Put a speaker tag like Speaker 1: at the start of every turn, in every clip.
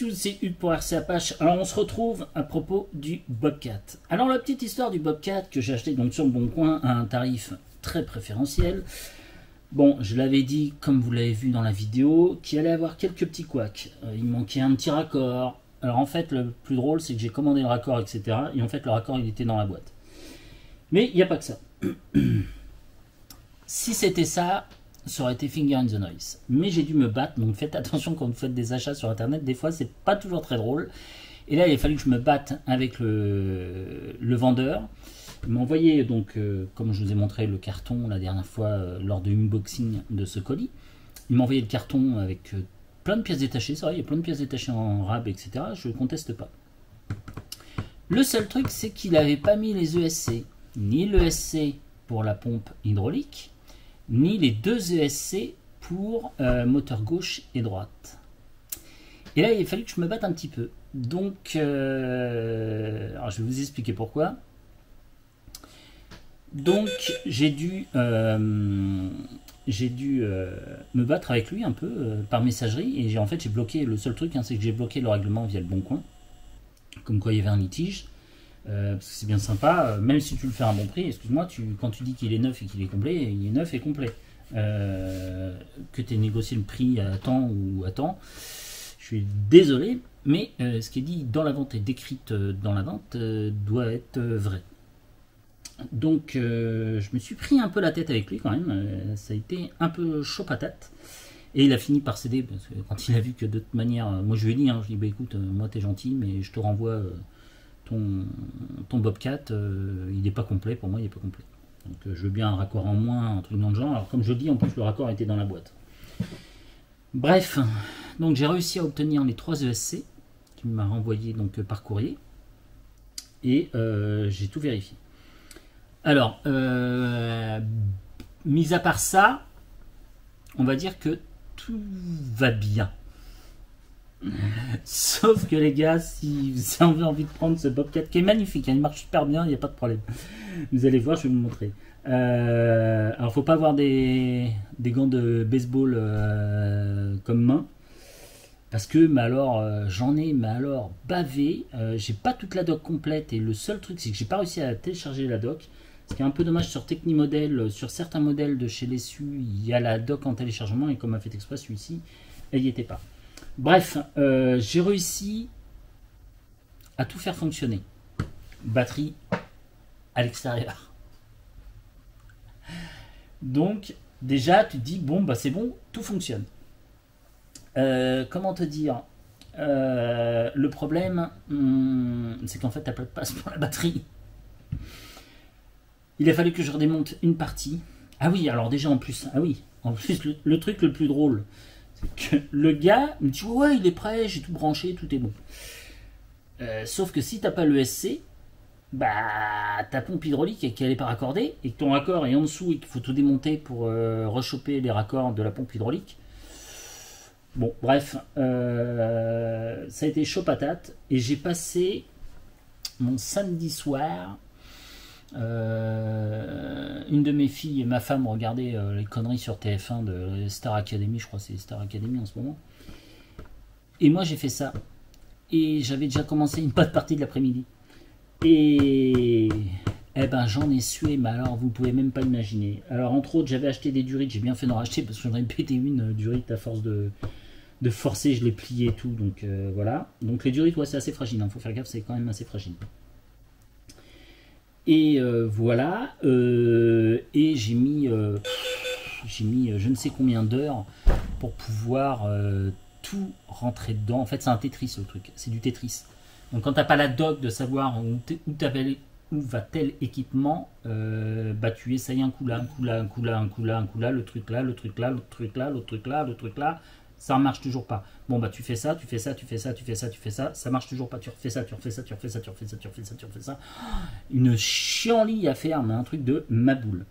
Speaker 1: tous, c'est Hugues pour RC Apache. Alors on se retrouve à propos du Bobcat. Alors la petite histoire du Bobcat que j'ai acheté donc sur le Bon Coin à un tarif très préférentiel. Bon, je l'avais dit, comme vous l'avez vu dans la vidéo, qu'il allait avoir quelques petits couacs. Il manquait un petit raccord. Alors en fait, le plus drôle, c'est que j'ai commandé le raccord, etc. Et en fait, le raccord, il était dans la boîte. Mais il n'y a pas que ça. Si c'était ça, ça aurait été Finger in the Noise. Mais j'ai dû me battre, donc faites attention quand vous faites des achats sur internet, des fois c'est pas toujours très drôle. Et là il a fallu que je me batte avec le vendeur. Il m'a envoyé donc, comme je vous ai montré le carton la dernière fois lors de l'unboxing de ce colis, il m'a envoyé le carton avec plein de pièces détachées, c'est vrai, il y a plein de pièces détachées en rab, etc. Je ne conteste pas. Le seul truc c'est qu'il n'avait pas mis les ESC, ni l'ESC pour la pompe hydraulique, ni les deux ESC pour moteur gauche et droite. Et là, il a fallu que je me batte un petit peu. Donc, alors je vais vous expliquer pourquoi. Donc, j'ai dû me battre avec lui un peu par messagerie. Et en fait, j'ai bloqué, le seul truc, hein, c'est que j'ai bloqué le règlement via le Bon Coin. Comme quoi, il y avait un litige. Parce que c'est bien sympa, même si tu le fais à un bon prix, excuse-moi, quand tu dis qu'il est neuf et qu'il est complet, il est neuf et complet. Que tu aies négocié le prix à temps ou à temps, je suis désolé, mais ce qui est dit dans la vente et décrite dans la vente doit être vrai. Donc je me suis pris un peu la tête avec lui quand même, ça a été un peu chaud patate. Et il a fini par céder, parce que quand il a vu que de toute manière, moi je lui ai dit, hein, je lui ai dit bah écoute, moi t'es gentil, mais je te renvoie ton Bobcat, il n'est pas complet, pour moi il n'est pas complet. Donc je veux bien un raccord en moins, un truc dans le genre. Alors comme je le dis, en plus le raccord était dans la boîte. Bref, donc j'ai réussi à obtenir les 3 ESC qu'il m'a renvoyé donc par courrier. Et j'ai tout vérifié. Alors, mis à part ça, on va dire que tout va bien. Sauf que les gars, si vous avez envie de prendre ce Bobcat qui est magnifique, hein, il marche super bien, il n'y a pas de problème. Vous allez voir, je vais vous montrer. Alors, faut pas avoir des gants de baseball comme main, parce que, mais alors, j'en ai, mais alors bavé. J'ai pas toute la doc complète et le seul truc, c'est que j'ai pas réussi à télécharger la doc. Ce qui est un peu dommage sur Technimodel, sur certains modèles de chez Lessu, il y a la doc en téléchargement et comme a fait exprès celui-ci, elle n'y était pas. Bref, j'ai réussi à tout faire fonctionner. Batterie à l'extérieur. Donc, déjà, tu te dis, bon, bah c'est bon, tout fonctionne. Comment te dire, le problème, c'est qu'en fait, tu n'as pas de place pour la batterie. Il a fallu que je redémonte une partie. Ah oui, alors déjà en plus, le truc le plus drôle, que le gars me dit ouais il est prêt, j'ai tout branché, tout est bon. Sauf que si t'as pas le SC, bah ta pompe hydraulique et qu'elle n'est pas raccordée et que ton raccord est en dessous et qu'il faut tout démonter pour rechoper les raccords de la pompe hydraulique. Bon bref, ça a été chaud patate et j'ai passé mon samedi soir. Une de mes filles et ma femme regardaient les conneries sur TF1 de Star Academy, je crois que c'est Star Academy en ce moment. Et moi j'ai fait ça. Et j'avais déjà commencé une bonne partie de l'après-midi. Et eh ben j'en ai sué, mais alors vous pouvez même pas imaginer. Alors entre autres j'avais acheté des durites, j'ai bien fait d'en racheter parce que j'en ai pété une durite à force de forcer, je l'ai plié et tout, donc voilà. Donc les durites, ouais c'est assez fragile, hein, faut faire gaffe, c'est quand même assez fragile. Et voilà, et j'ai mis je ne sais combien d'heures pour pouvoir tout rentrer dedans. En fait, c'est un Tetris le truc, c'est du Tetris. Donc quand t'as pas la doc de savoir où va tel équipement, bah tu essayes un coup là, un coup là, un coup là, un coup là, un coup là, le truc là, le truc là, l'autre truc là, l'autre truc là, le truc là. Ça marche toujours pas. Bon bah tu fais ça, tu fais ça, tu fais ça, tu fais ça, tu fais ça, ça marche toujours pas. Tu refais ça, tu refais ça, tu refais ça, tu refais ça, tu refais ça, tu refais ça. Une chienlit à faire, mais un truc de ma boule.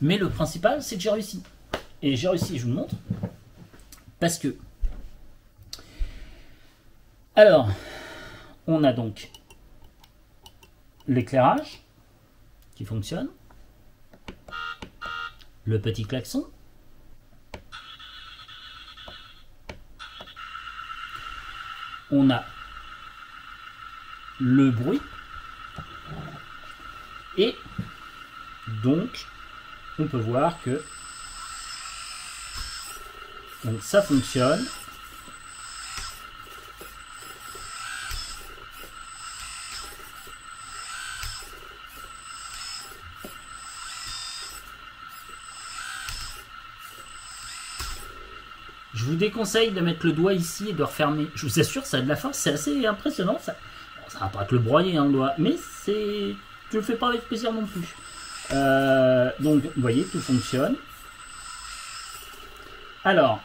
Speaker 1: Mais le principal, c'est que j'ai réussi. Et j'ai réussi, je vous le montre. Parce que. Alors, on a donc l'éclairage qui fonctionne. Le petit klaxon. on a le bruit. Et donc, on peut voir que donc ça fonctionne. Je vous déconseille de mettre le doigt ici et de refermer. Je vous assure, ça a de la force, c'est assez impressionnant. Ça va pas te le broyer, hein, le doigt, mais c'est, tu le fais pas avec plaisir non plus. Donc, vous voyez, tout fonctionne. Alors,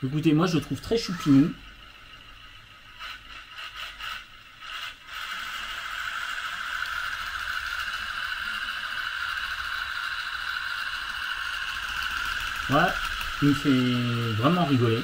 Speaker 1: écoutez, moi je le trouve très choupinou. Ouais, il me fait vraiment rigoler.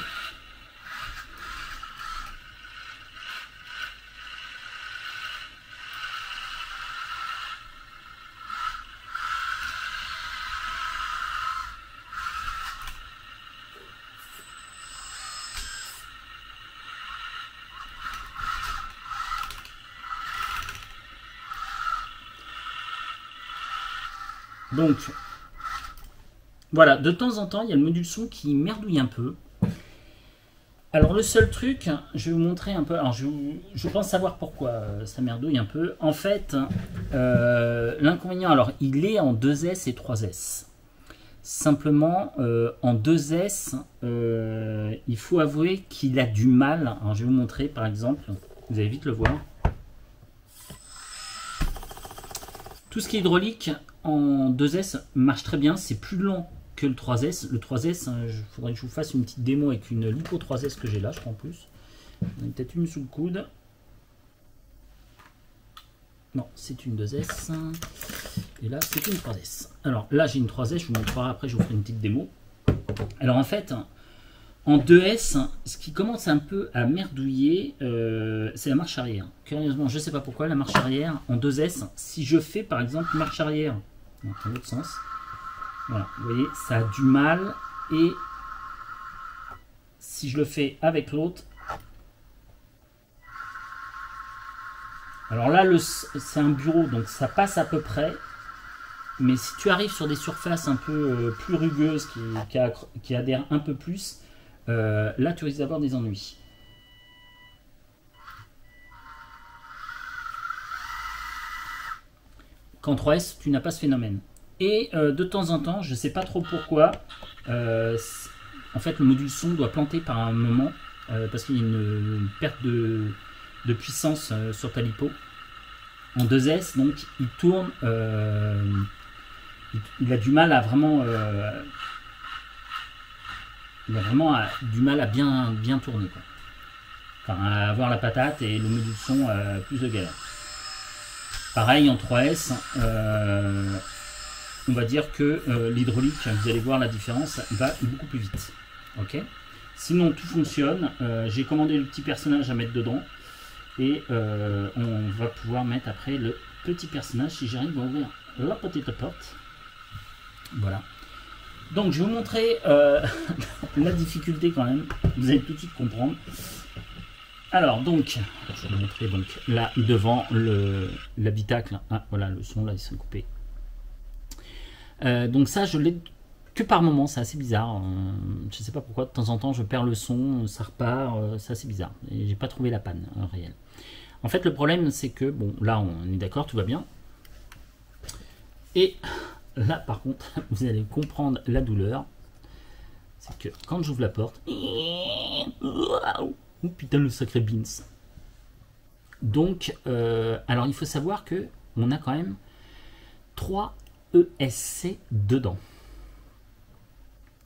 Speaker 1: Donc, voilà, de temps en temps, il y a le module son qui merdouille un peu. Alors, le seul truc, je vais vous montrer un peu. Alors, je pense savoir pourquoi ça merdouille un peu. En fait, l'inconvénient, alors, il est en 2S et 3S. Simplement, en 2S, il faut avouer qu'il a du mal. Alors, je vais vous montrer, par exemple, vous allez vite le voir. Tout ce qui est hydraulique en 2S marche très bien, c'est plus lent que le 3S. Le 3S, il faudrait que je vous fasse une petite démo avec une Lipo 3S que j'ai là, je crois en plus. J'en ai peut-être une sous le coude. Non, c'est une 2S. Et là, c'est une 3S. Alors là, j'ai une 3S, je vous montrerai après, je vous ferai une petite démo. Alors en fait, en 2S, ce qui commence un peu à merdouiller, c'est la marche arrière. Curieusement, je ne sais pas pourquoi, la marche arrière, en 2S, si je fais par exemple marche arrière, dans l'autre sens, voilà, vous voyez, ça a du mal, et si je le fais avec l'autre, alors là, c'est un bureau, donc ça passe à peu près, mais si tu arrives sur des surfaces un peu plus rugueuses, qui adhèrent un peu plus, là tu risques d'avoir des ennuis. Qu'en 3S, tu n'as pas ce phénomène. Et de temps en temps, je ne sais pas trop pourquoi, en fait le module son doit planter par un moment, parce qu'il y a une perte de puissance sur ta lipo. En 2S, donc il tourne, il a du mal à vraiment... il a vraiment du mal à bien tourner, quoi. Enfin, à avoir la patate, et le module son plus de galère. Pareil en 3S, on va dire que l'hydraulique, vous allez voir la différence, va beaucoup plus vite. Ok. Sinon tout fonctionne. J'ai commandé le petit personnage à mettre dedans, et on va pouvoir mettre après le petit personnage si j'arrive à ouvrir la petite porte. Voilà. Donc je vais vous montrer la difficulté quand même, vous allez tout de suite comprendre. Alors donc, je vais vous montrer donc là devant l'habitacle. Ah voilà, le son là il s'est coupé. Donc ça je l'ai que par moment, c'est assez bizarre. Je sais pas pourquoi, de temps en temps je perds le son, ça repart, c'est assez bizarre. Et j'ai pas trouvé la panne réelle. En fait le problème c'est que, bon là on est d'accord, tout va bien. Et là par contre, vous allez comprendre la douleur. C'est que quand j'ouvre la porte... Oh putain le sacré beans. Donc, alors il faut savoir que on a quand même 3 ESC dedans.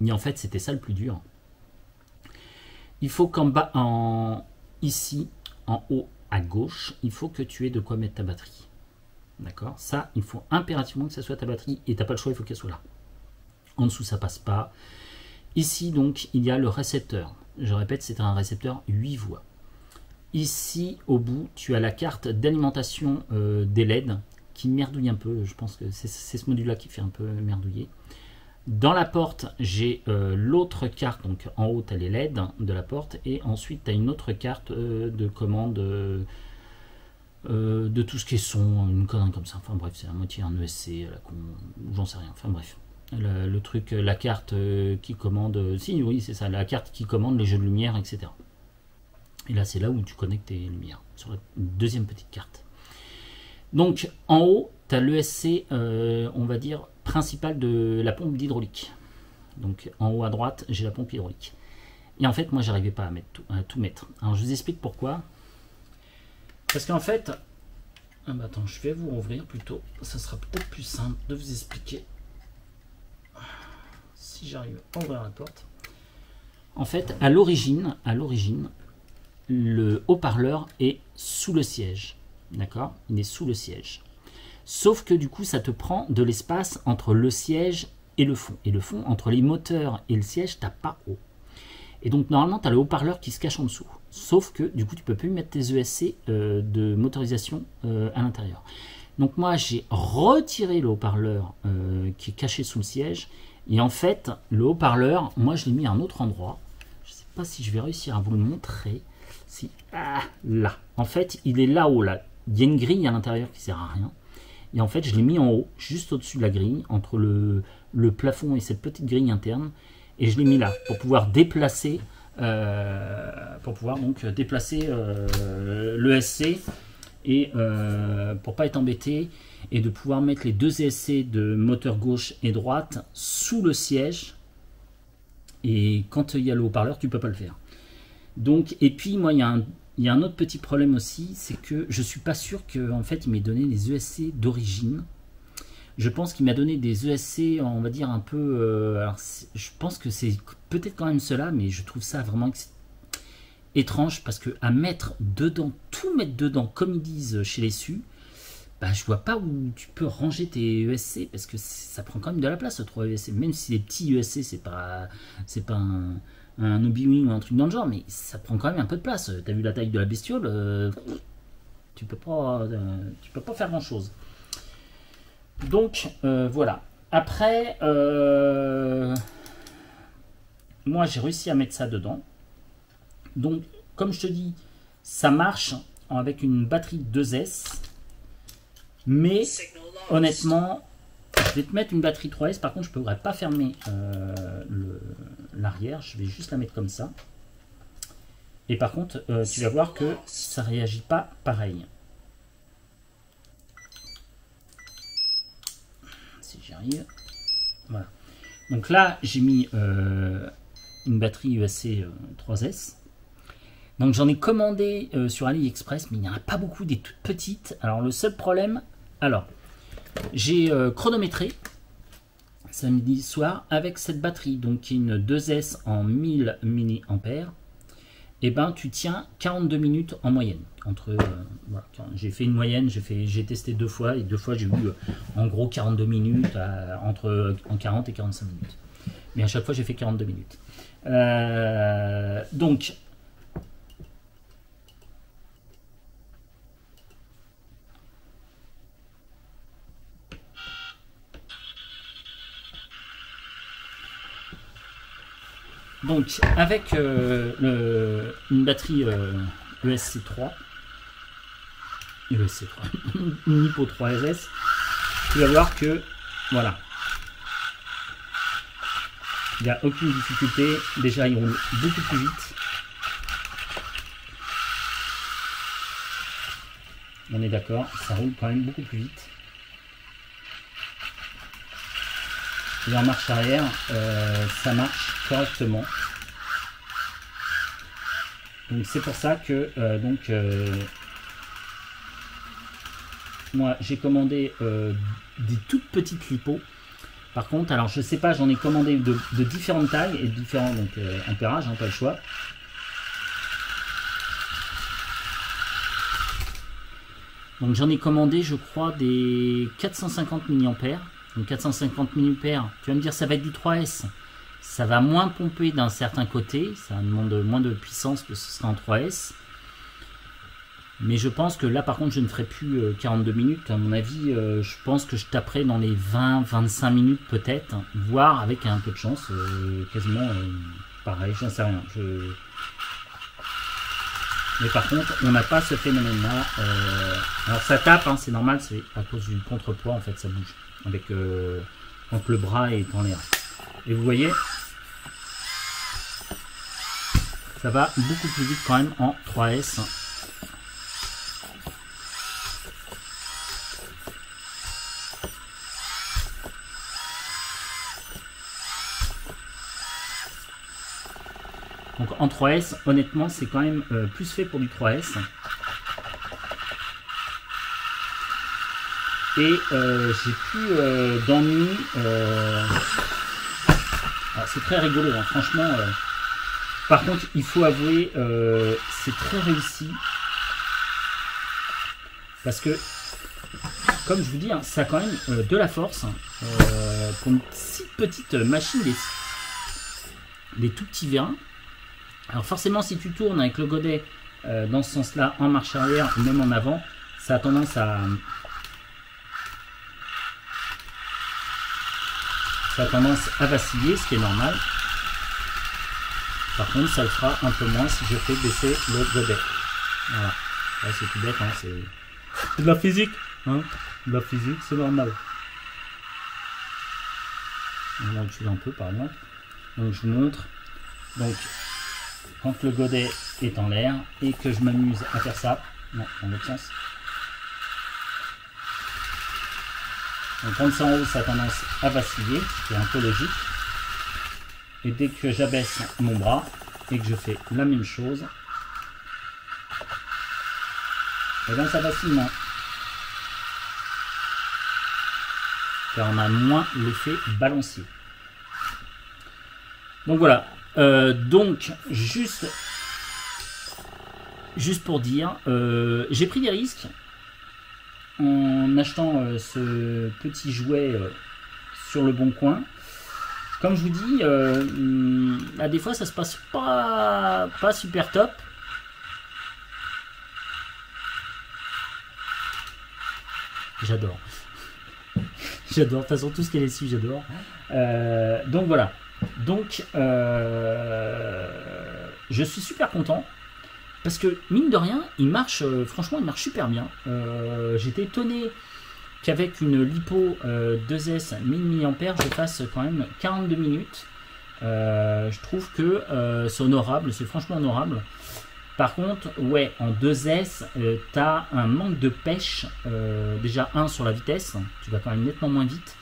Speaker 1: Et en fait c'était ça le plus dur. Il faut qu'en bas, ici, en haut à gauche, il faut que tu aies de quoi mettre ta batterie. D'accord? Ça, il faut impérativement que ça soit ta batterie, et t'as pas le choix, il faut qu'elle soit là. En dessous ça passe pas. Ici donc il y a le récepteur. Je répète, c'est un récepteur 8 voies. Ici, au bout, tu as la carte d'alimentation des LED qui merdouille un peu. Je pense que c'est ce module-là qui fait un peu merdouiller. Dans la porte, j'ai l'autre carte. Donc en haut, tu as les LED de la porte. Et ensuite, tu as une autre carte de commande de tout ce qui est son, une connerie comme ça. Enfin bref, c'est à moitié un ESC, j'en sais rien. Enfin bref. Le truc, la carte qui commande. Si, oui, c'est ça. La carte qui commande les jeux de lumière, etc. Et là, c'est là où tu connectes tes lumières, sur la deuxième petite carte. Donc, en haut, tu as l'ESC, on va dire, principal de la pompe d'hydraulique. Donc, en haut à droite, j'ai la pompe hydraulique. Et en fait, moi, j'arrivais pas à tout mettre. Alors, je vous explique pourquoi. Parce qu'en fait, attends, je vais vous rouvrir plutôt. Ça sera peut-être plus simple de vous expliquer. Si j'arrive à ouvrir la porte. En fait, à l'origine, le haut-parleur est sous le siège. D'accord? Il est sous le siège. Sauf que du coup, ça te prend de l'espace entre le siège et le fond. Et le fond, entre les moteurs et le siège, tu n'as pas haut. Et donc, normalement, tu as le haut-parleur qui se cache en dessous. Sauf que, du coup, tu peux plus mettre tes ESC de motorisation à l'intérieur. Donc, moi, j'ai retiré le haut-parleur qui est caché sous le siège. Et en fait, le haut-parleur, moi, je l'ai mis à un autre endroit. Je ne sais pas si je vais réussir à vous le montrer. Si, là. En fait, il est là-haut, là. Il y a une grille à l'intérieur qui ne sert à rien. Et en fait, je l'ai mis en haut, juste au-dessus de la grille, entre le plafond et cette petite grille interne. Et je l'ai mis là, pour pouvoir déplacer, l'ESC et pour pas être embêté et de pouvoir mettre les deux ESC de moteur gauche et droite sous le siège. Et quand il y a le haut-parleur, tu peux pas le faire. Donc, et puis moi, il y a un autre petit problème aussi, c'est que je suis pas sûr qu'en fait il m'ait donné les ESC d'origine. Je pense qu'il m'a donné des ESC, on va dire un peu. Alors, je pense que c'est peut-être quand même cela, mais je trouve ça vraiment étrange parce que à mettre dedans, tout mettre dedans, comme ils disent chez les SU, bah, je vois pas où tu peux ranger tes ESC parce que ça prend quand même de la place, ce 3 ESC. Même si les petits ESC, c'est pas un Obi-Wan ou un truc dans le genre, mais ça prend quand même un peu de place. T'as vu la taille de la bestiole, tu peux pas faire grand chose. Donc voilà. Après, moi j'ai réussi à mettre ça dedans. Donc, comme je te dis, ça marche avec une batterie 2S. Mais honnêtement, je vais te mettre une batterie 3S. Par contre, je ne pourrais pas fermer l'arrière. Je vais juste la mettre comme ça. Et par contre, tu vas voir que ça ne réagit pas pareil. Si j'y arrive. Voilà. Donc là, j'ai mis une batterie USC 3S. Donc j'en ai commandé sur AliExpress, mais il n'y en a pas beaucoup, des toutes petites. Alors le seul problème, j'ai chronométré samedi soir avec cette batterie, donc qui est une 2S en 1000 mAh. Et ben tu tiens 42 minutes en moyenne. Voilà, j'ai fait une moyenne, j'ai testé 2 fois, et 2 fois j'ai eu en gros 42 minutes, en 40 et 45 minutes. Mais à chaque fois j'ai fait 42 minutes. Donc avec une batterie ESC3, une Nippo 3SS, tu vas voir que voilà, il n'y a aucune difficulté. Déjà, il roule beaucoup plus vite. On est d'accord, ça roule quand même beaucoup plus vite. Et en marche arrière, ça marche correctement. Donc c'est pour ça que moi j'ai commandé des toutes petites lipos. Par contre, alors je sais pas, j'en ai commandé de différentes tailles et de différents ampérages, pas le choix. Donc j'en ai commandé, je crois, des 450 mAh. Donc 450 mAh, tu vas me dire ça va être du 3S. Ça va moins pomper d'un certain côté, ça demande moins de puissance que ce sera en 3S. Mais je pense que là par contre je ne ferai plus 42 minutes. À mon avis, je pense que je taperai dans les 20-25 minutes peut-être, voire avec un peu de chance, quasiment pareil, j'en sais rien. Mais par contre, on n'a pas ce phénomène-là. Alors ça tape, hein, c'est normal, c'est à cause du contrepoids, en fait, ça bouge. Avec, quand le bras est en l'air. Et vous voyez, ça va beaucoup plus vite quand même en 3S. Donc en 3S, honnêtement, c'est quand même plus fait pour du 3S. Et j'ai plus d'ennui. C'est très rigolo, hein, franchement. Par contre, il faut avouer, c'est très réussi. Parce que, comme je vous dis, hein, ça a quand même de la force. Pour une si petite machine, des tout petits vérins. Alors forcément, si tu tournes avec le godet dans ce sens-là, en marche arrière ou même en avant, ça a tendance à vaciller, ce qui est normal. Par contre, ça le fera un peu moins si je fais baisser le godet. Voilà. Ouais, c'est tout bête, hein, c'est de la physique. Hein, de la physique, c'est normal. On va utiliser un peu par exemple. Donc je vous montre. Donc quand le godet est en l'air et que je m'amuse à faire ça, non, dans l'autre sens. Donc quand c'est en haut, ça a tendance à vaciller, c'est un peu logique. Et dès que j'abaisse mon bras et que je fais la même chose, et bien ça vacille moins. Car on a moins l'effet balancier. Donc voilà. Donc juste pour dire, j'ai pris des risques en achetant ce petit jouet sur le bon coin. Comme je vous dis, des fois ça se passe pas super top. J'adore. J'adore, de toute façon tout ce qui est dessus j'adore. Donc voilà. Donc je suis super content. Parce que mine de rien, il marche, franchement il marche super bien. J'étais étonné qu'avec une LiPo 2S 1000 mAh je fasse quand même 42 minutes. Je trouve que c'est honorable, c'est franchement honorable. Par contre, ouais, en 2S, tu as un manque de pêche. Déjà, sur la vitesse, tu vas quand même nettement moins vite.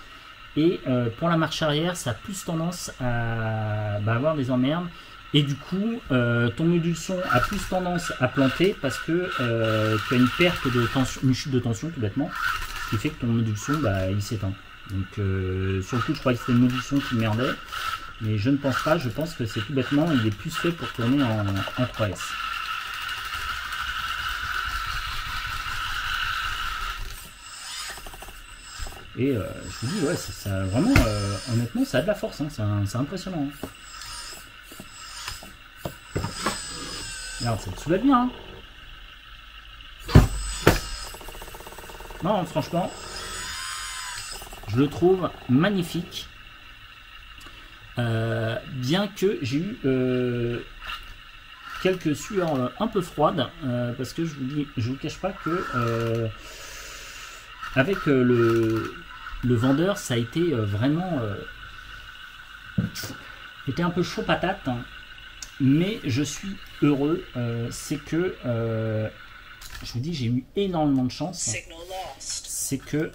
Speaker 1: Et pour la marche arrière, ça a plus tendance à avoir des emmerdes. Et du coup, ton module son a plus tendance à planter parce que tu as une perte de tension, une chute de tension tout bêtement, ce qui fait que ton module son il s'éteint. Donc sur le coup, je croyais que c'était le module son qui merdait, mais je ne pense pas. Je pense que c'est tout bêtement, il est plus fait pour tourner en 3S. Et je vous dis, ouais, ça vraiment, honnêtement, ça a de la force, hein, c'est impressionnant. Hein. Regarde, ça te soulève bien. Hein. Non, franchement, je le trouve magnifique. Bien que j'ai eu quelques sueurs un peu froides, parce que je vous cache pas que avec le vendeur, ça a été vraiment était un peu chaud patate. Hein. Mais je suis heureux, c'est que, je vous dis, j'ai eu énormément de chance. C'est que,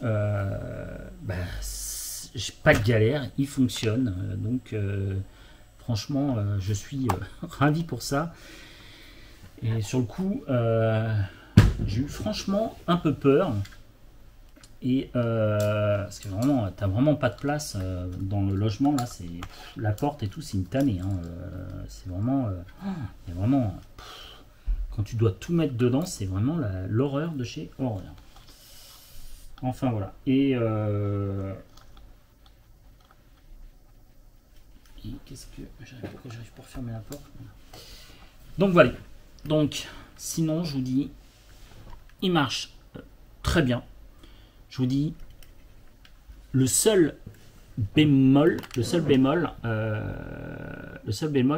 Speaker 1: j'ai pas de galère, il fonctionne. Donc, franchement, je suis ravi pour ça. Et sur le coup, j'ai eu franchement un peu peur. Et parce que vraiment, t'as vraiment pas de place dans le logement là, c'est la porte et tout, c'est une tannée. Hein, c'est vraiment, quand tu dois tout mettre dedans, c'est vraiment l'horreur de chez horreur. Enfin voilà. Et Et qu'est-ce que... Pourquoi j'arrive pas à refermer la porte? Donc voilà. Donc, sinon, je vous dis, il marche très bien. Je vous dis, le seul bémol,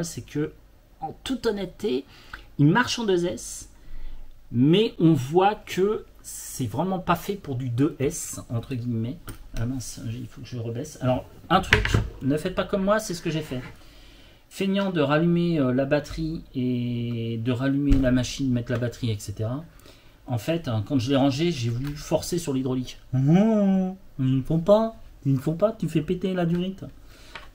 Speaker 1: c'est que, en toute honnêteté, il marche en 2S, mais on voit que c'est vraiment pas fait pour du 2S, entre guillemets. Ah mince, il faut que je rebaisse. Alors, un truc, ne faites pas comme moi, c'est ce que j'ai fait. Feignant de rallumer la batterie et de rallumer la machine, mettre la batterie, etc. En fait, quand je l'ai rangé, j'ai voulu forcer sur l'hydraulique. Ils ne font pas, tu fais péter la durite.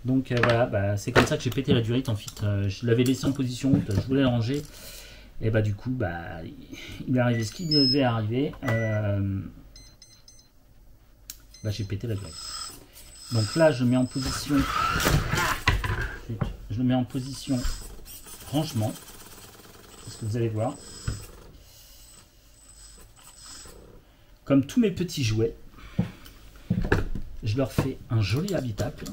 Speaker 1: Donc voilà, bah, c'est comme ça que j'ai pété la durite en fait. Je l'avais laissé en position haute, je voulais le ranger. Et bah du coup, bah, il est arrivé ce qu'il devait arriver. Bah, j'ai pété la durite. Donc là, je mets en position... Je le mets en position rangement. C'est ce que vous allez voir. Comme tous mes petits jouets, je leur fais un joli habitacle.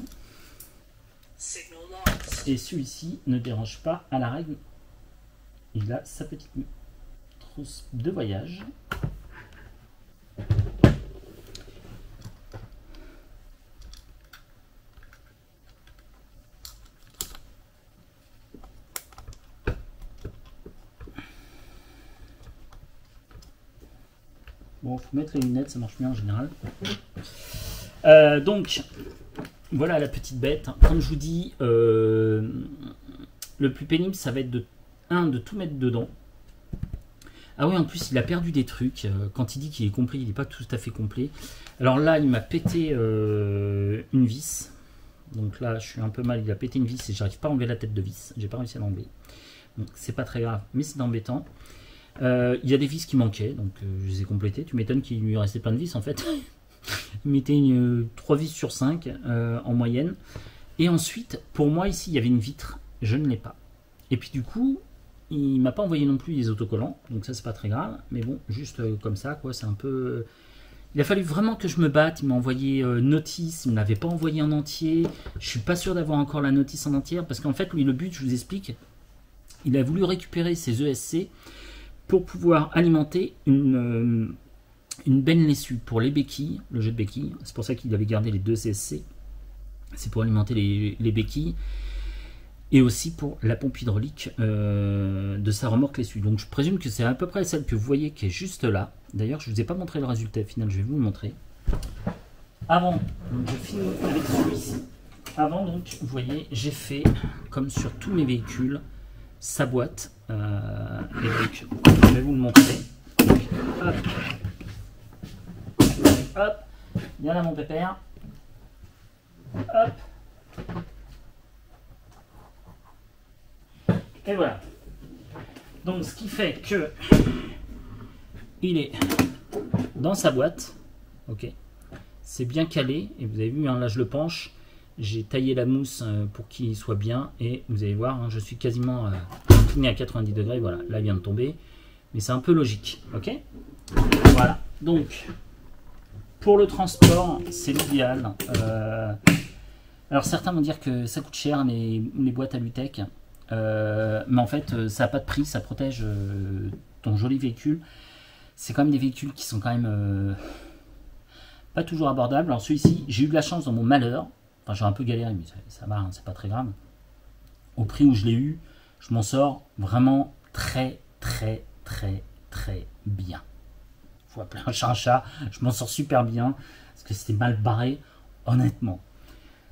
Speaker 1: Et celui-ci ne dérange pas à la règle. Il a sa petite trousse de voyage. Bon, faut mettre les lunettes, ça marche bien en général. Donc, voilà la petite bête. Comme je vous dis, le plus pénible, ça va être de tout mettre dedans. Ah oui, en plus, il a perdu des trucs. Quand il dit qu'il est complet, il n'est pas tout à fait complet. Alors là, il m'a pété une vis. Donc là, je suis un peu mal. Il a pété une vis et j'arrive pas à enlever la tête de vis. J'ai pas réussi à l'enlever. Donc, c'est pas très grave, mais c'est embêtant. Il y a des vis qui manquaient, donc je les ai complétées. Tu m'étonnes qu'il lui restait plein de vis en fait. Il mettait 3 vis sur 5 en moyenne. Et ensuite, pour moi ici, il y avait une vitre. Je ne l'ai pas. Et puis du coup, il m'a pas envoyé non plus les autocollants. Donc ça, c'est pas très grave. Mais bon, juste comme ça, quoi. C'est un peu... Il a fallu vraiment que je me batte. Il m'a envoyé notice. Il ne l'avait pas envoyé en entier. Je suis pas sûr d'avoir encore la notice en entière. Parce qu'en fait, lui, le but, je vous explique, il a voulu récupérer ses ESC pour pouvoir alimenter une benne laissue pour les béquilles, le jet de béquilles. C'est pour ça qu'il avait gardé les 2 CSC. C'est pour alimenter les béquilles. Et aussi pour la pompe hydraulique de sa remorque laissue. Donc je présume que c'est à peu près celle que vous voyez qui est juste là. D'ailleurs, je ne vous ai pas montré le résultat final, je vais vous le montrer. Avant, donc je finis avec celui-ci. Avant, donc, vous voyez, j'ai fait, comme sur tous mes véhicules, sa boîte. Et donc, je vais vous le montrer. Donc, hop. Hop. Bien là, mon pépère. Hop. Et voilà. Donc, ce qui fait que il est dans sa boîte. Ok. C'est bien calé. Et vous avez vu, hein, là, je le penche. J'ai taillé la mousse pour qu'il soit bien. Et vous allez voir, hein, je suis quasiment incliné à 90 degrés. Voilà, là, il vient de tomber. Mais c'est un peu logique. Ok. Voilà. Donc, pour le transport, c'est l'idéal. Alors, certains vont dire que ça coûte cher, les boîtes à Lutech. Mais en fait, ça n'a pas de prix. Ça protège ton joli véhicule. C'est quand même des véhicules qui sont quand même pas toujours abordables. Alors, celui-ci, j'ai eu de la chance dans mon malheur. Enfin, j'ai un peu galéré, mais ça va, hein, c'est pas très grave. Au prix où je l'ai eu, je m'en sors vraiment très bien. Faut appeler un chat un chat. Je m'en sors super bien parce que c'était mal barré, honnêtement.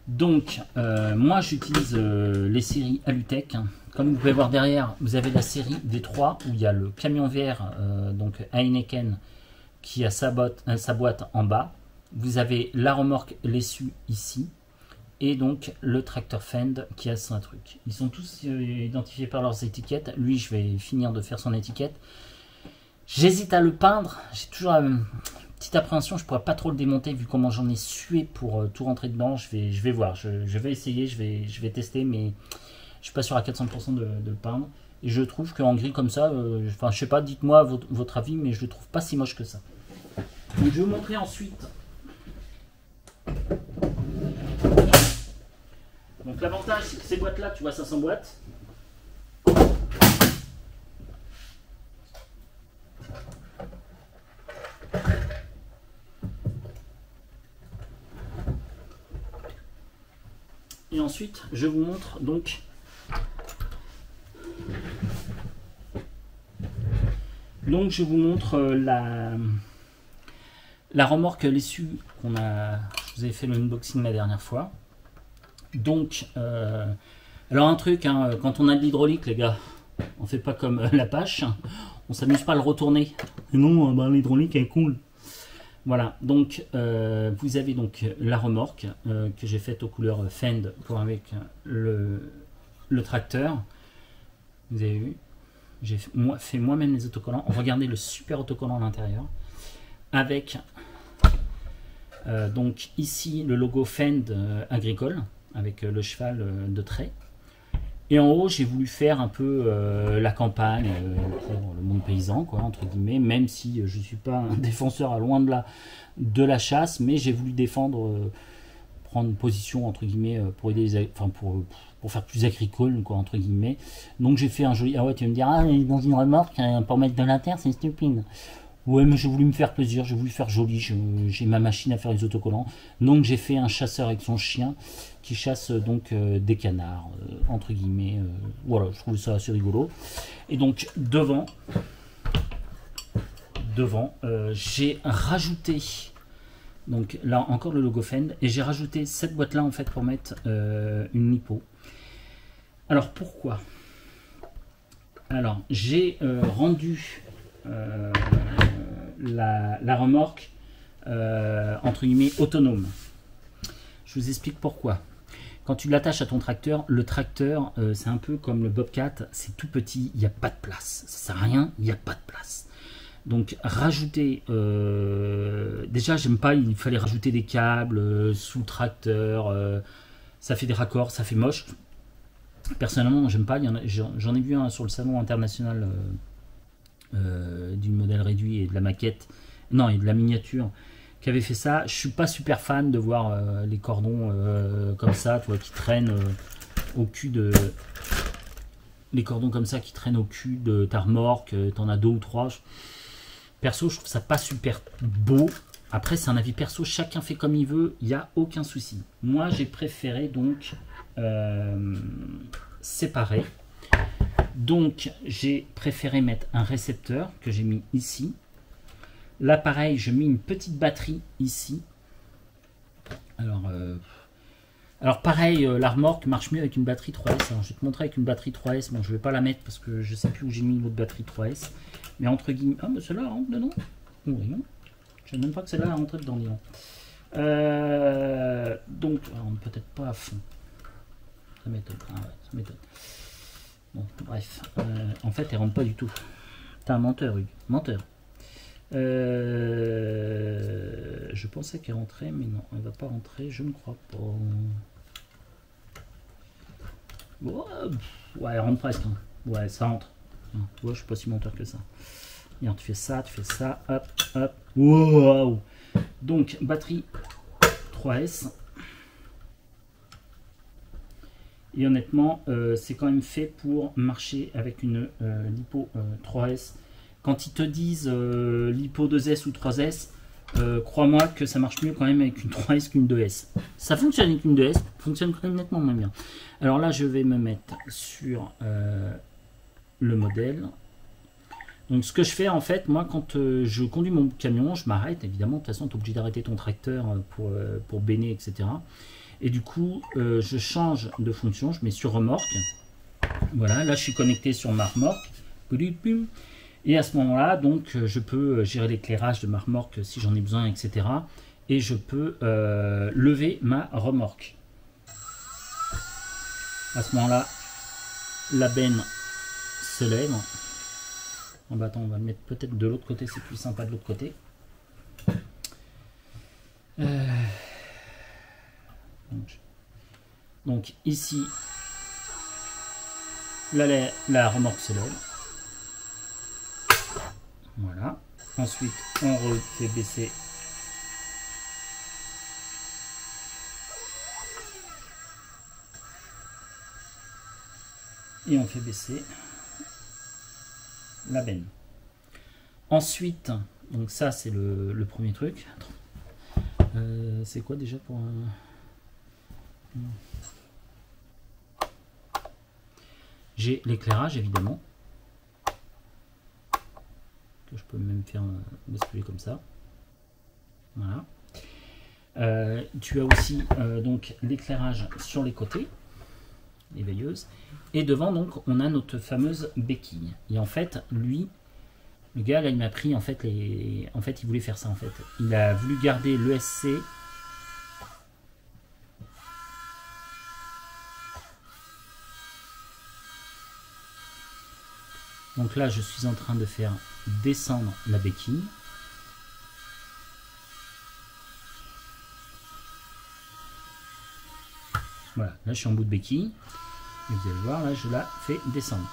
Speaker 1: Donc, moi, j'utilise les séries Alutech. Comme vous pouvez voir derrière, vous avez la série V3 où il y a le camion vert, donc Heineken, qui a sa boîte en bas. Vous avez la remorque l'essu ici. Et donc le tracteur Fend qui a son truc. Ils sont tous identifiés par leurs étiquettes. Lui, je vais finir de faire son étiquette. J'hésite à le peindre. J'ai toujours une petite appréhension. Je ne pourrais pas trop le démonter vu comment j'en ai sué pour tout rentrer dedans. Je vais voir. Je vais essayer. Je vais tester. Mais je ne suis pas sûr à 400% de le peindre. Et je trouve qu'en gris comme ça, enfin, je sais pas, dites-moi votre avis, mais je le trouve pas si moche que ça. Donc, je vais vous montrer ensuite. Donc l'avantage, c'est que ces boîtes-là, tu vois, ça s'emboîte. Et ensuite, je vous montre donc je vous montre la remorque l'issue qu'on a. Je vous avais fait le unboxing la dernière fois. Donc, alors un truc, hein, quand on a de l'hydraulique, les gars, on fait pas comme l'Apache, on s'amuse pas à le retourner. Et non, ben, l'hydraulique est cool. Voilà, donc vous avez donc la remorque que j'ai faite aux couleurs Fend pour avec le tracteur. Vous avez vu, j'ai fait moi-même les autocollants. Regardez le super autocollant à l'intérieur. Avec donc ici le logo Fend agricole avec le cheval de trait. Et en haut, j'ai voulu faire un peu la campagne pour le monde paysan, quoi, entre guillemets, même si je ne suis pas un défenseur à loin de la chasse, mais j'ai voulu défendre, prendre une position, entre guillemets, pour aider les, enfin, pour faire plus agricole, quoi, entre guillemets. Donc j'ai fait un joli... Ah ouais, tu vas me dire, ah, dans une remorque, pour mettre de la terre, c'est stupide. Ouais, mais j'ai voulu me faire plaisir, j'ai voulu faire joli, j'ai ma machine à faire les autocollants. Donc j'ai fait un chasseur avec son chien qui chasse donc des canards, entre guillemets. Voilà, je trouve ça assez rigolo. Et donc devant j'ai rajouté, donc là encore le logo Fend, et j'ai rajouté cette boîte là en fait pour mettre une lipo. Alors pourquoi? Alors j'ai rendu la remorque entre guillemets autonome. Je vous explique pourquoi. Quand tu l'attaches à ton tracteur, le tracteur c'est un peu comme le Bobcat, c'est tout petit, il n'y a pas de place, ça sert à rien, il n'y a pas de place. Donc rajouter, déjà j'aime pas, il fallait rajouter des câbles sous le tracteur, ça fait des raccords, ça fait moche. Personnellement j'aime pas, j'en ai vu un sur le salon international du modèle réduit et de la maquette, non, et de la miniature, qui avait fait ça. Je suis pas super fan de voir les cordons comme ça, tu vois, qui traînent au cul de... Les cordons comme ça qui traînent au cul de ta remorque, t'en as 2 ou 3. Perso, je trouve ça pas super beau. Après, c'est un avis perso, chacun fait comme il veut, il n'y a aucun souci. Moi, j'ai préféré donc séparer. Donc, j'ai préféré mettre un récepteur que j'ai mis ici. Là, pareil, je mets une petite batterie ici. Alors pareil, la remorque marche mieux avec une batterie 3S. Alors, je vais te montrer avec une batterie 3S. Bon, je ne vais pas la mettre parce que je ne sais plus où j'ai mis l'autre batterie 3S. Mais entre guillemets... Ah, mais celle-là rentre dedans. Oh, non. Je ne sais même pas que celle-là rentre dedans, disons. Donc, peut-être pas à fond. Ça m'étonne. Ah ouais, ça m'étonne. Bon, bref. En fait, elle rentre pas du tout. T'es un menteur, Hugues. Menteur. Je pensais qu'elle rentrait, mais non, elle va pas rentrer, je ne crois pas. Bon, ouais, elle rentre presque. Hein. Ouais, ça rentre. Tu vois, je suis pas si menteur que ça. Regarde, tu fais ça, hop, hop. Wow. Donc, batterie 3S. Et honnêtement, c'est quand même fait pour marcher avec une lipo 3S. Quand ils te disent lipo 2S ou 3S, crois-moi que ça marche mieux quand même avec une 3S qu'une 2S. Ça fonctionne avec une 2S, fonctionne quand même nettement moins bien. Alors là, je vais me mettre sur le modèle. Donc ce que je fais en fait, moi quand je conduis mon camion, je m'arrête, évidemment, de toute façon tu es obligé d'arrêter ton tracteur pour béner, etc. Et du coup, je change de fonction, je mets sur remorque. Voilà, là je suis connecté sur ma remorque. Et à ce moment-là, donc, je peux gérer l'éclairage de ma remorque si j'en ai besoin, etc. Et je peux lever ma remorque. À ce moment-là, la benne se lève. Bon, bah, attends, on va le mettre peut-être de l'autre côté, c'est plus sympa de l'autre côté. Donc ici, la remorque se lève. Voilà. Ensuite, on refait baisser Et on fait baisser la benne. Ensuite, donc ça c'est le premier truc. C'est quoi déjà pour un... J'ai l'éclairage évidemment. Que je peux même faire basculer comme ça. Voilà. Tu as aussi donc l'éclairage sur les côtés, les veilleuses. Et devant donc on a notre fameuse béquille. Et en fait lui, le gars là il m'a pris en fait il voulait faire ça en fait. Il a voulu garder l'ESC. Donc là je suis en train de faire descendre la béquille. Voilà, là je suis en bout de béquille. Et vous allez voir, là je la fais descendre.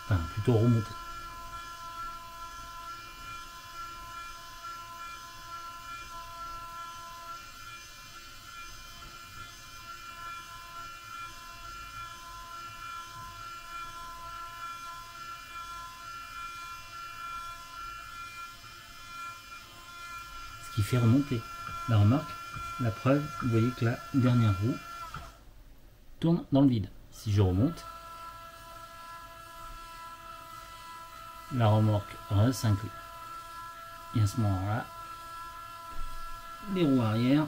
Speaker 1: Enfin, plutôt remonter. Ce qui fait remonter la remorque. La preuve, vous voyez que la dernière roue tourne dans le vide. Si je remonte, la remorque s'inclut. Et à ce moment-là, les roues arrière,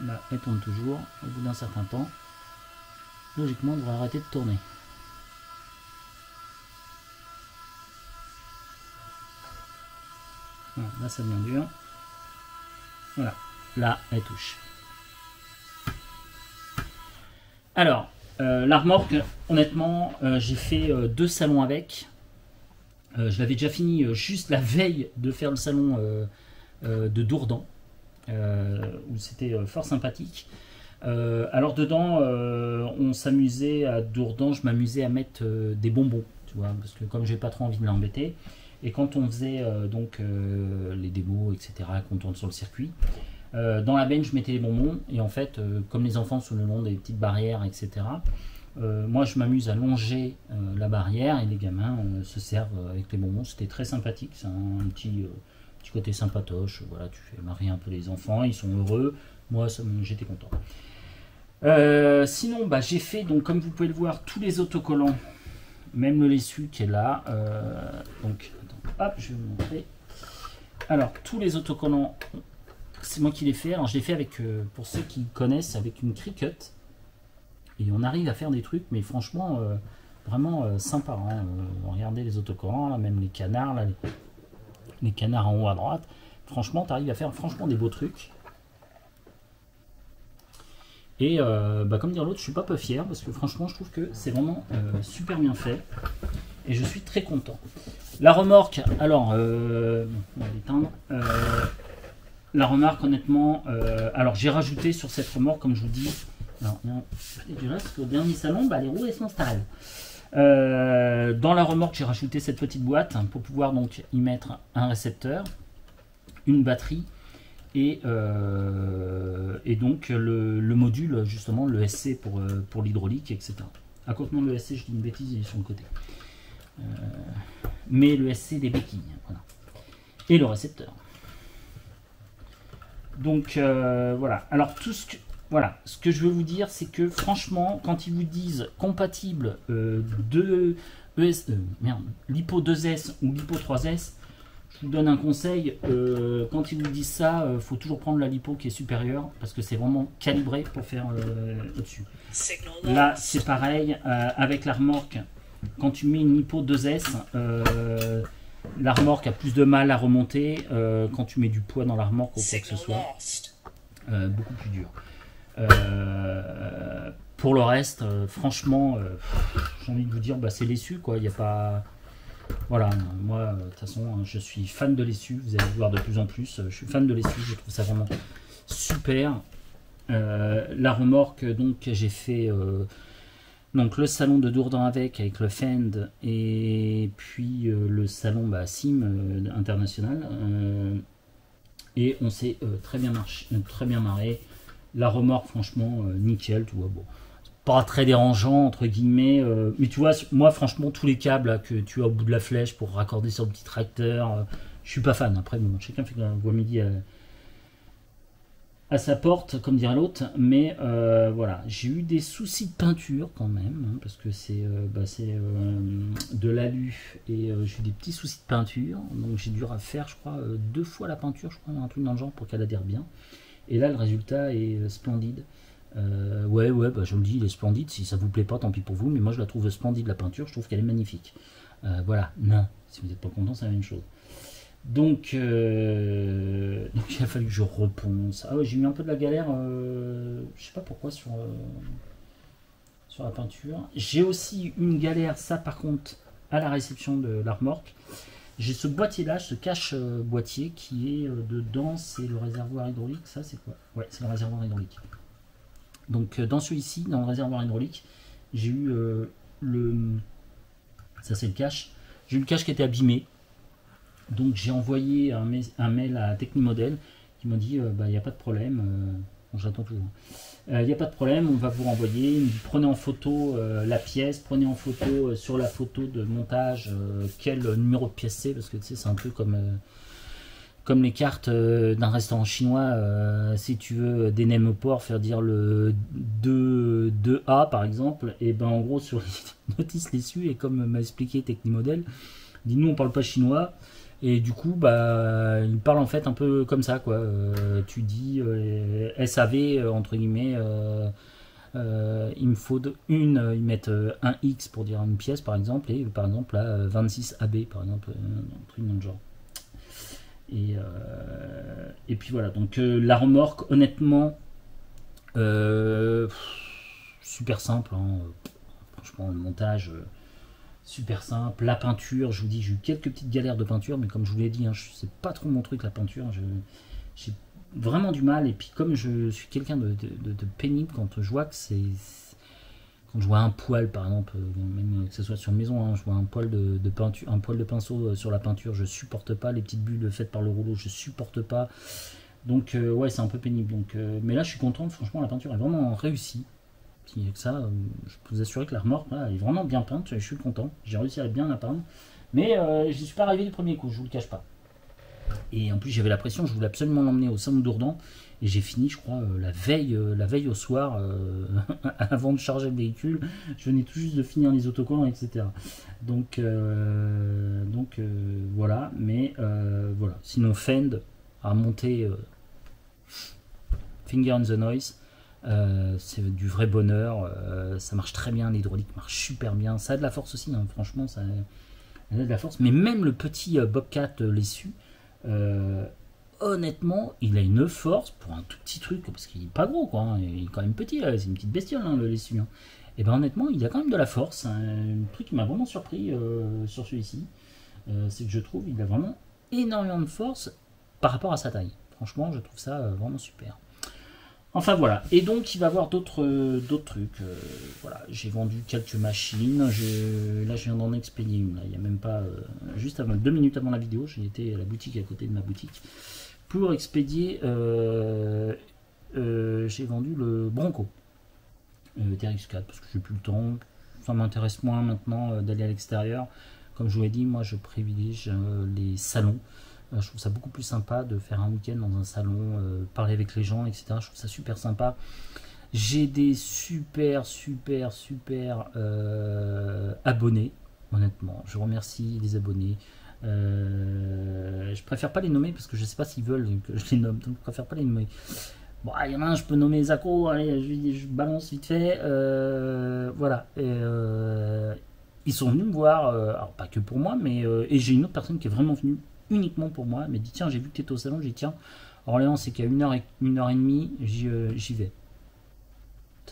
Speaker 1: là, elles tournent toujours. Au bout d'un certain temps, logiquement, elles devraient arrêter de tourner. Voilà, là, ça devient dur. Voilà. Là, elle touche. Alors, la remorque, honnêtement, j'ai fait 2 salons avec. Je l'avais déjà fini juste la veille de faire le salon de Dourdan, où c'était fort sympathique. Alors dedans, on s'amusait à Dourdan, je m'amusais à mettre des bonbons, tu vois, parce que comme j'ai pas trop envie de l'embêter, et quand on faisait donc les démos, etc., qu'on tourne sur le circuit, dans la benne je mettais les bonbons et en fait comme les enfants sont le long des petites barrières, etc., moi je m'amuse à longer la barrière et les gamins se servent avec les bonbons. C'était très sympathique, c'est un petit côté sympatoche. Voilà, tu fais marrer un peu les enfants, ils sont heureux, moi j'étais content. Sinon bah, j'ai fait, donc comme vous pouvez le voir, tous les autocollants, même le l'essu qui est là. Donc attends, hop, je vais vous montrer. Alors tous les autocollants, c'est moi qui l'ai fait. Alors je l'ai fait avec, pour ceux qui connaissent, avec une Cricut. Et on arrive à faire des trucs, mais franchement, vraiment sympa. Hein. Regardez les autocollants, là, même les canards, là, les canards en haut à droite. Franchement, tu arrives à faire franchement des beaux trucs. Et bah, comme dire l'autre, je suis pas peu fier parce que franchement, je trouve que c'est vraiment super bien fait. Et je suis très content. La remorque, alors, on va l'éteindre. La remorque, honnêtement, alors j'ai rajouté sur cette remorque, comme je vous dis, alors, du reste, au dernier salon, bah, les roues elles s'installent. Dans la remorque, j'ai rajouté cette petite boîte pour pouvoir donc y mettre un récepteur, une batterie et donc le module, justement, le SC pour l'hydraulique, etc. À côté non, le SC, je dis une bêtise, il est sur le côté. Mais le SC des béquilles, voilà. Et le récepteur. Donc voilà. Alors tout ce que voilà, ce que je veux vous dire, c'est que franchement, quand ils vous disent compatible LiPo 2S ou LiPo 3S, je vous donne un conseil. Quand ils vous disent ça, faut toujours prendre la LiPo qui est supérieure parce que c'est vraiment calibré pour faire au-dessus. Là, c'est pareil avec la remorque. Quand tu mets une LiPo 2S, la remorque a plus de mal à remonter quand tu mets du poids dans la remorque ou quoi que ce soit. Beaucoup plus dur. Pour le reste, franchement, j'ai envie de vous dire, bah, c'est l'essu, quoi. Il n'y a pas. Voilà, moi, de toute façon, je suis fan de l'essu. Vous allez le voir de plus en plus. Je suis fan de l'essu, je trouve ça vraiment super. La remorque, donc, j'ai fait. Donc le salon de Dourdan avec le Fend et puis le salon Sim international et on s'est très bien marré. La remorque franchement nickel, tu vois, bon, pas très dérangeant, entre guillemets. Mais tu vois, moi, franchement, tous les câbles là, que tu as au bout de la flèche pour raccorder sur le petit tracteur, je suis pas fan. Après, bon, chacun fait un voix midi à sa porte, comme dirait l'autre. Mais voilà, j'ai eu des soucis de peinture quand même, hein, parce que c'est de l'alu et j'ai eu des petits soucis de peinture. Donc j'ai dû refaire, je crois, 2 fois la peinture, je crois, un truc dans le genre pour qu'elle adhère bien. Et là, le résultat est splendide. Ouais, bah, je le dis, il est splendide. Si ça vous plaît pas, tant pis pour vous. Mais moi, je la trouve splendide, la peinture. Je trouve qu'elle est magnifique. Voilà, non. Si vous n'êtes pas content, c'est la même chose. Donc il a fallu que je reponce. Ah ouais, j'ai mis un peu de la galère. Je sais pas pourquoi sur la peinture. J'ai aussi une galère, ça par contre, à la réception de la remorque. J'ai ce boîtier-là, ce cache-boîtier qui est dedans, c'est le réservoir hydraulique. Ça, c'est quoi? Ouais, c'est le réservoir hydraulique. Donc, dans celui-ci, dans le réservoir hydraulique, j'ai eu le. Ça, c'est le cache. J'ai eu le cache qui était abîmé. Donc, j'ai envoyé un mail à Technimodel qui m'a dit bah, il n'y a pas de problème. Bon, j'attends toujours. Il n'y a pas de problème, on va vous renvoyer. Il me dit prenez en photo la pièce, prenez en photo sur la photo de montage quel numéro de pièce c'est, parce que tu sais, c'est un peu comme les cartes d'un restaurant chinois. Si tu veux des nems au porc, faire dire le 2A par exemple, et ben en gros sur les notices dessus, et comme m'a expliqué Technimodel, dit nous on parle pas chinois. Et du coup, bah, il parle en fait un peu comme ça, quoi. Tu dis SAV, entre guillemets, il me faut ils mettent un X pour dire une pièce, par exemple, et par exemple, là, 26 AB, par exemple, un truc dans le genre. Et puis voilà, donc la remorque, honnêtement, super simple, hein. Franchement, le montage. Super simple, la peinture, je vous dis, j'ai eu quelques petites galères de peinture, mais comme je vous l'ai dit, hein, c'est pas trop mon truc la peinture, j'ai vraiment du mal, et puis comme je suis quelqu'un de pénible, quand je vois que quand je vois un poil par exemple, même que ce soit sur maison, hein, je vois un poil de peinture, un poil de pinceau sur la peinture, je supporte pas, les petites bulles faites par le rouleau, je supporte pas, donc ouais, c'est un peu pénible, donc, mais là je suis content, franchement la peinture est vraiment réussie. Que ça, je peux vous assurer que la remorque là, est vraiment bien peinte, je suis content, j'ai réussi à bien la peindre, mais j'y suis pas arrivé du premier coup, je vous le cache pas. Et en plus j'avais la pression, je voulais absolument l'emmener au salon d'Ourdan, et j'ai fini je crois la veille au soir, avant de charger le véhicule, je venais tout juste de finir les autocollants, etc. Donc voilà, mais voilà, sinon Fend a monté Finger in the Noise. C'est du vrai bonheur, ça marche très bien, l'hydraulique marche super bien, ça a de la force aussi, hein, franchement ça a de la force, mais même le petit Bobcat l'essu, honnêtement il a une force pour un tout petit truc, parce qu'il est pas gros quoi, hein, il est quand même petit, c'est une petite bestiole hein, le l'essu, hein. Et ben honnêtement il a quand même de la force, hein, un truc qui m'a vraiment surpris sur celui-ci, c'est que je trouve il a vraiment énormément de force par rapport à sa taille, franchement je trouve ça vraiment super. Enfin voilà, et donc il va y avoir d'autres trucs. Voilà, j'ai vendu quelques machines. Là, je viens d'en expédier une. Là, il n'y a même pas. Juste avant, 2 minutes avant la vidéo, j'ai été à la boutique à côté de ma boutique pour expédier. J'ai vendu le Bronco TRX4 parce que j'ai plus le temps. Ça m'intéresse moins maintenant d'aller à l'extérieur. Comme je vous l'ai dit, moi je privilégie les salons. Je trouve ça beaucoup plus sympa de faire un week-end dans un salon, parler avec les gens, etc. Je trouve ça super sympa. J'ai des super abonnés, honnêtement. Je remercie les abonnés. Je préfère pas les nommer parce que je sais pas s'ils veulent que je les nomme, donc je préfère pas les nommer. Bon, il y en a un, je peux nommer les accros, allez, je balance vite fait. Voilà. Ils sont venus me voir, alors pas que pour moi, mais et j'ai une autre personne qui est vraiment venue uniquement pour moi. Elle m'a dit tiens, j'ai vu que tu étais au salon, j'ai dit tiens, Orléans, c'est qu'à 1h et demie, j'y vais.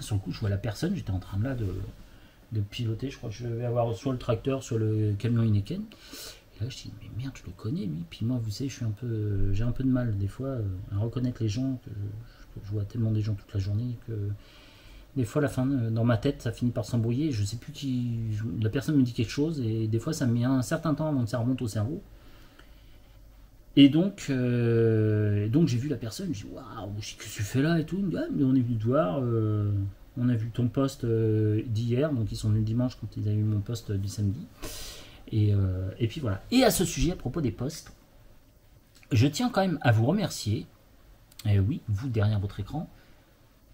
Speaker 1: Sur le coup, je vois la personne, j'étais en train de piloter, je crois que je vais avoir soit le tracteur, soit le camion Heineken. Et là, je dis mais merde, je le connais lui. Puis moi, vous savez, j'ai un peu de mal des fois à reconnaître les gens, que je vois tellement des gens toute la journée que des fois, la fin, dans ma tête, ça finit par s'embrouiller. Je sais plus qui. La personne me dit quelque chose et des fois, ça me met un certain temps avant que ça remonte au cerveau. Et donc j'ai vu la personne, je dis waouh, qu'est-ce que tu fais là et tout. Il me dit, ah, mais on est venu te voir. On a vu ton post d'hier, donc ils sont venus dimanche quand ils avaient eu mon post du samedi. Et puis voilà. Et à ce sujet, à propos des posts, je tiens quand même à vous remercier. Et oui, vous derrière votre écran.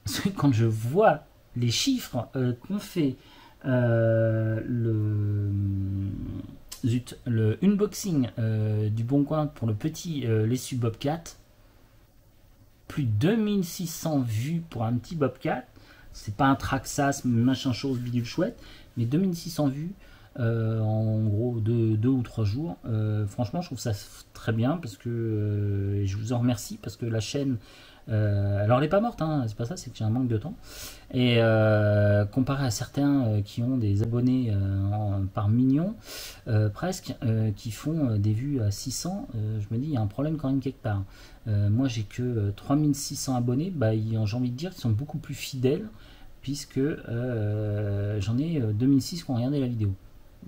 Speaker 1: Parce que quand je vois les chiffres qu'ont fait le unboxing du Bon Coin pour le petit l'essu Bobcat, plus de 2600 vues pour un petit Bobcat. C'est pas un Traxxas, machin chose, bidule chouette, mais 2600 vues en gros 2 ou 3 jours. Franchement, je trouve ça très bien parce que je vous en remercie parce que la chaîne. Alors elle n'est pas morte, hein, c'est pas ça, c'est que j'ai un manque de temps. Et comparé à certains qui ont des abonnés par million, presque, qui font des vues à 600, je me dis il y a un problème quand même quelque part. Moi j'ai que 3600 abonnés, bah, j'ai envie de dire qu'ils sont beaucoup plus fidèles, puisque j'en ai 2006 qui ont regardé la vidéo.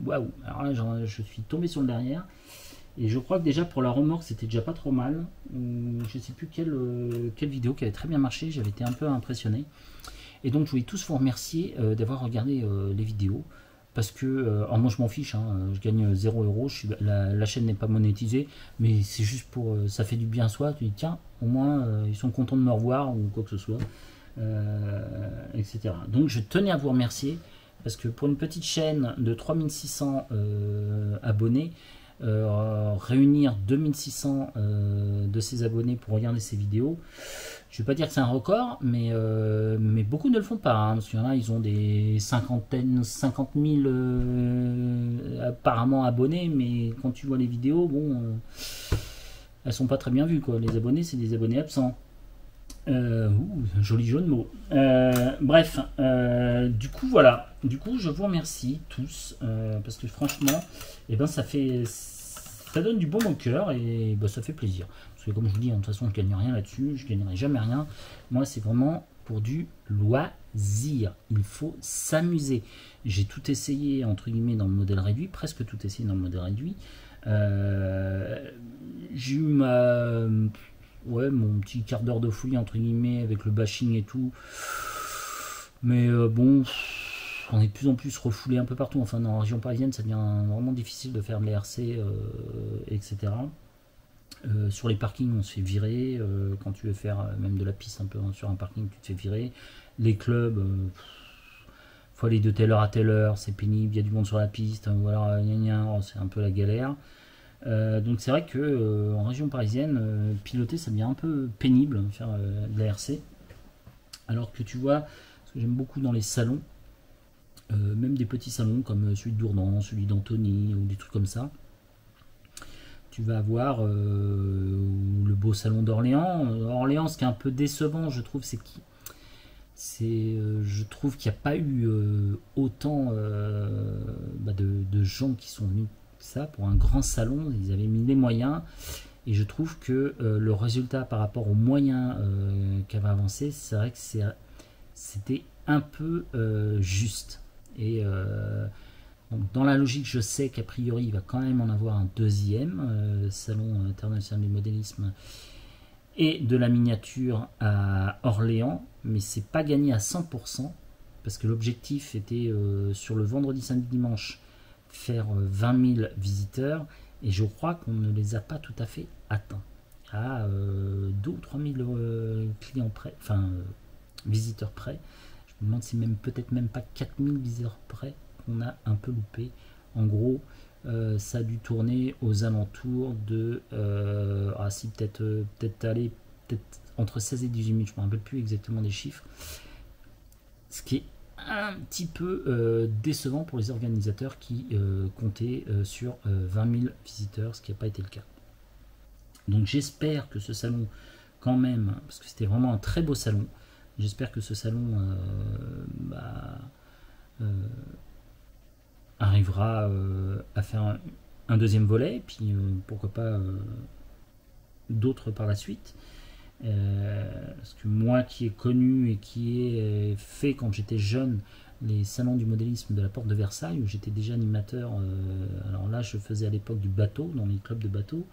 Speaker 1: Waouh, alors là je suis tombé sur le derrière. Et je crois que déjà pour la remorque c'était déjà pas trop mal. Je sais plus quelle vidéo qui avait très bien marché, j'avais été un peu impressionné. Et donc je voulais tous vous remercier d'avoir regardé les vidéos. Parce que, alors moi je m'en fiche, hein, je gagne 0 €, la chaîne n'est pas monétisée, mais c'est juste pour, ça fait du bien à soi, tu dis tiens, au moins ils sont contents de me revoir ou quoi que ce soit, etc. Donc je tenais à vous remercier, parce que pour une petite chaîne de 3600 abonnés, réunir 2600 de ses abonnés pour regarder ces vidéos, je vais pas dire que c'est un record, mais beaucoup ne le font pas, hein, parce qu'il y en a, ils ont des 50 000 apparemment abonnés, mais quand tu vois les vidéos, bon, elles sont pas très bien vues, quoi. Les abonnés, c'est des abonnés absents. Joli jeu de mots. Bref, du coup voilà. Du coup, je vous remercie tous parce que franchement, ça donne du bon au cœur et ça fait plaisir. Parce que comme je vous dis, de toute façon, je gagne rien là-dessus, je gagnerai jamais rien. Moi, c'est vraiment pour du loisir. Il faut s'amuser. J'ai tout essayé entre guillemets dans le modèle réduit, presque tout essayé dans le modèle réduit. J'ai eu mon petit quart d'heure de folie entre guillemets avec le bashing et tout, mais bon, on est de plus en plus refoulé un peu partout. Enfin, dans la région parisienne, ça devient vraiment difficile de faire de l'ERC, etc. Sur les parkings, on se fait virer. Quand tu veux faire même de la piste un peu sur un parking, tu te fais virer. Les clubs, faut aller de telle heure à telle heure, c'est pénible, il y a du monde sur la piste, voilà, c'est un peu la galère. Donc c'est vrai que en région parisienne, piloter ça devient un peu pénible, faire de la RC. Alors que tu vois, ce que j'aime beaucoup dans les salons, même des petits salons comme celui de Dourdan, celui d'Antony ou des trucs comme ça, tu vas avoir le beau salon d'Orléans. Orléans, ce qui est un peu décevant, je trouve, je trouve qu'il n'y a pas eu autant de gens qui sont venus ça pour un grand salon. Ils avaient mis les moyens et je trouve que le résultat par rapport aux moyens qu'avait avancé, c'est vrai que c'était un peu juste. Et donc dans la logique, je sais qu'a priori il va quand même en avoir un deuxième salon international du modélisme et de la miniature à Orléans, mais c'est pas gagné à 100% parce que l'objectif était sur le vendredi, samedi, dimanche faire 20 000 visiteurs et je crois qu'on ne les a pas tout à fait atteints. À 2 ou 3 000 clients près, enfin visiteurs près. Je me demande si peut-être même pas 4 000 visiteurs près qu'on a un peu loupé. En gros, ça a dû tourner aux alentours de peut-être entre 16 et 18 000, je ne me rappelle plus exactement des chiffres. Ce qui est un petit peu décevant pour les organisateurs qui comptaient sur 20 000 visiteurs, ce qui n'a pas été le cas. Donc j'espère que ce salon, quand même, parce que c'était vraiment un très beau salon, j'espère que ce salon arrivera à faire un deuxième volet, puis pourquoi pas d'autres par la suite. Parce que moi qui ai connu et qui ai fait quand j'étais jeune les salons du modélisme de la Porte de Versailles, où j'étais déjà animateur, alors là je faisais à l'époque du bateau, dans les clubs de bateau,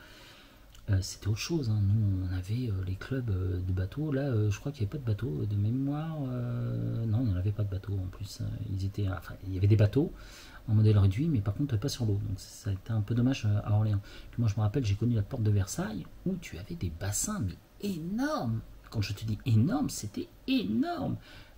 Speaker 1: c'était autre chose. Hein. Nous, on avait les clubs de bateaux. Là, je crois qu'il n'y avait pas de bateaux de mémoire. Non, il n'y en avait pas de bateaux en plus. Ils étaient, enfin, il y avait des bateaux en modèle réduit, mais par contre pas sur l'eau. Donc ça a été un peu dommage à Orléans. Puis moi, je me rappelle, j'ai connu la porte de Versailles où tu avais des bassins mais énormes. Quand je te dis énorme, c'était énorme.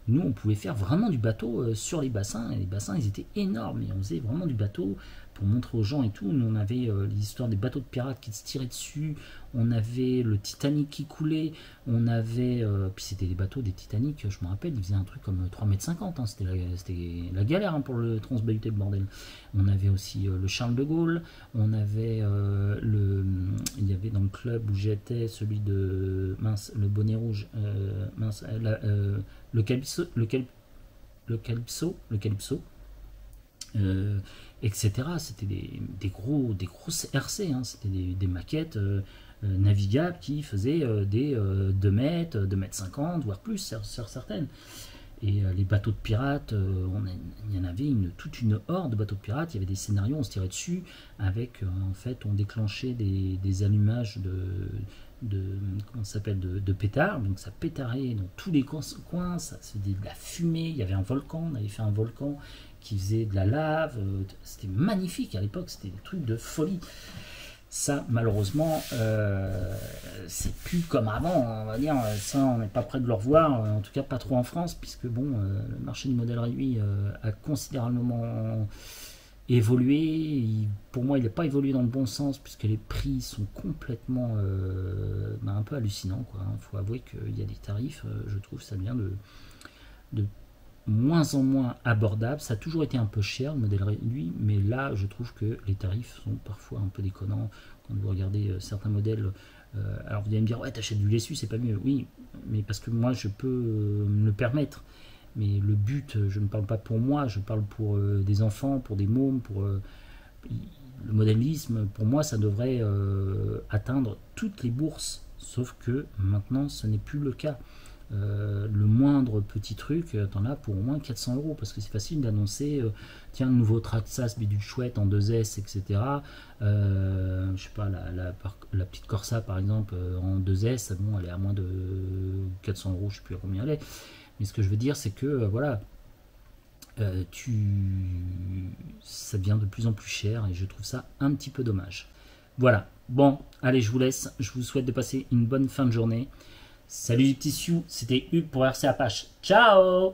Speaker 1: Nous, on pouvait faire vraiment du bateau sur les bassins, et les bassins, ils étaient énormes, et on faisait vraiment du bateau pour montrer aux gens et tout. Nous, on avait l'histoire des bateaux de pirates qui se tiraient dessus, on avait le Titanic qui coulait, on avait, puis c'était des bateaux des Titanic, je me rappelle, ils faisaient un truc comme 3,50 m, hein, c'était la galère hein, pour le transbahuter le bordel. On avait aussi le Charles de Gaulle, on avait il y avait dans le club où j'étais celui de, mince, le bonnet rouge, le Calypso, etc. C'était des grosses RC, hein. C'était des maquettes navigables qui faisaient des 2 mètres, 2 mètres 50, voire plus sur certaines. Et les bateaux de pirates, il y en avait toute une horde de bateaux de pirates. Il y avait des scénarios, on se tirait dessus avec, en fait, on déclenchait des allumages comment ça s'appelle, de pétards. Donc ça pétarait dans tous les coins, ça faisait de la fumée. Il y avait un volcan, on avait fait un volcan qui faisait de la lave. C'était magnifique à l'époque, c'était des trucs de folie. Ça, malheureusement, c'est plus comme avant, on va dire. Ça, on n'est pas prêt de le revoir, en tout cas pas trop en France, puisque bon, le marché du modèle réduit a considérablement évolué. Pour moi, il n'a pas évolué dans le bon sens, puisque les prix sont complètement un peu hallucinants. Il faut avouer qu'il y a des tarifs, je trouve ça devient de moins en moins abordable. Ça a toujours été un peu cher le modèle réduit, mais là je trouve que les tarifs sont parfois un peu déconnants quand vous regardez certains modèles. Alors vous allez me dire, ouais, t'achètes du Lessus, c'est pas mieux. Oui, mais parce que moi je peux me le permettre, mais le but, je ne parle pas pour moi, je parle pour des enfants, pour des mômes, pour le modélisme. Pour moi, ça devrait atteindre toutes les bourses, sauf que maintenant ce n'est plus le cas. Le moindre petit truc, t'en as pour au moins 400 €, parce que c'est facile d'annoncer tiens, le nouveau Traxxas bidule chouette en 2S, etc. Je sais pas, la petite Corsa par exemple en 2S, bon, elle est à moins de 400 €, je sais plus à combien elle est, mais ce que je veux dire, c'est que voilà, ça devient de plus en plus cher, et je trouve ça un petit peu dommage. Voilà, bon, allez, je vous laisse, je vous souhaite de passer une bonne fin de journée. Salut les petits sioux, c'était Hugues pour RC Apache. Ciao!